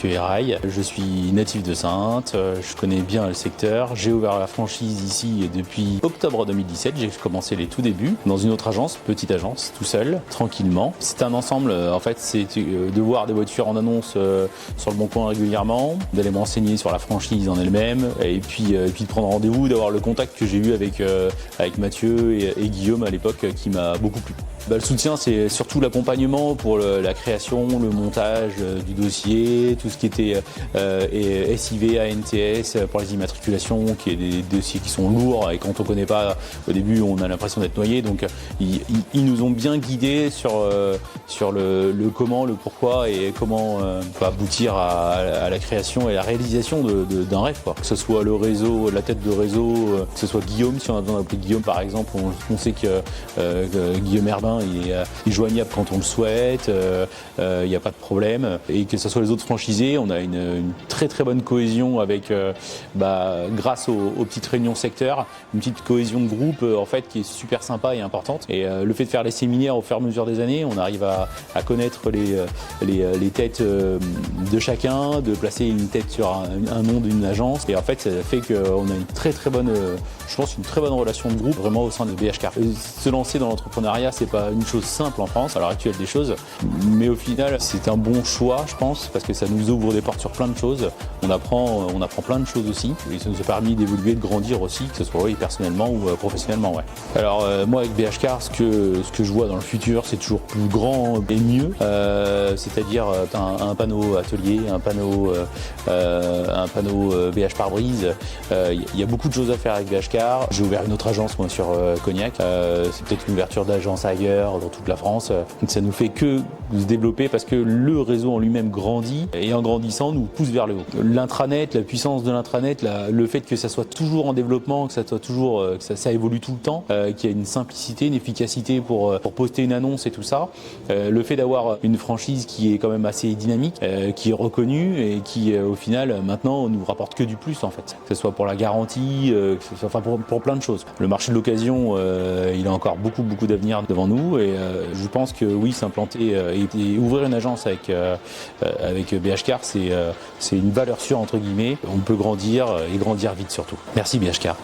Mathieu Héraille. Je suis natif de Saintes, je connais bien le secteur. J'ai ouvert la franchise ici depuis octobre 2017. J'ai commencé les tout débuts dans une autre agence, petite agence, tout seul, tranquillement. C'est un ensemble, en fait, c'est de voir des voitures en annonce sur le Bon Coin régulièrement, d'aller me renseigner sur la franchise en elle-même, et puis de prendre rendez-vous, d'avoir le contact que j'ai eu avec Mathieu et Guillaume à l'époque qui m'a beaucoup plu. Le soutien, c'est surtout l'accompagnement pour la création, le montage du dossier, tout ce qui était SIV, ANTS pour les immatriculations, qui est des dossiers qui sont lourds et quand on ne connaît pas, au début on a l'impression d'être noyé. Donc ils nous ont bien guidés sur le comment, le pourquoi et comment aboutir à la création et la réalisation d'un rêve, quoi. Que ce soit le réseau, la tête de réseau, que ce soit Guillaume, si on a besoin d'appeler Guillaume par exemple, on sait que Guillaume Herbin il est joignable quand on le souhaite, il n'y a pas de problème. Et que ce soit les autres franchisés, on a une très très bonne cohésion avec, grâce aux petites réunions secteur, une petite cohésion de groupe en fait qui est super sympa et importante. Et le fait de faire les séminaires au fur et à mesure des années, on arrive à connaître les têtes de chacun, de placer une tête sur un nom d'une agence. Et en fait, ça fait qu'on a une très très bonne, je pense, une très bonne relation de groupe vraiment au sein de BHCar. Se lancer dans l'entrepreneuriat, c'est pas une chose simple en France, à l'heure actuelle des choses, mais au final, c'est un bon choix, je pense, parce que ça nous ouvre des portes sur plein de choses. On apprend plein de choses aussi, et ça nous a permis d'évoluer, de grandir aussi, que ce soit personnellement ou professionnellement. Ouais. Alors moi, avec BHCar, ce que je vois dans le futur, c'est toujours plus grand et mieux, c'est-à-dire un panneau atelier, un panneau BH pare-brise. Il y a beaucoup de choses à faire avec BHCar. J'ai ouvert une autre agence, moi, sur Cognac. C'est peut-être une ouverture d'agence ailleurs, dans toute la France. Donc ça nous fait que se développer parce que le réseau en lui-même grandit et en grandissant nous pousse vers le haut. L'intranet, la puissance de l'intranet, le fait que ça soit toujours en développement, que ça soit toujours, que ça évolue tout le temps, qu'il y a une simplicité, une efficacité pour poster une annonce et tout ça. Le fait d'avoir une franchise qui est quand même assez dynamique, qui est reconnue et qui au final maintenant nous rapporte que du plus en fait. Que ce soit pour la garantie, pour plein de choses. Le marché de l'occasion, il a encore beaucoup d'avenir devant nous. Et je pense que oui, s'implanter et ouvrir une agence avec BHCar, c'est une valeur sûre entre guillemets. On peut grandir et grandir vite surtout. Merci BHCar.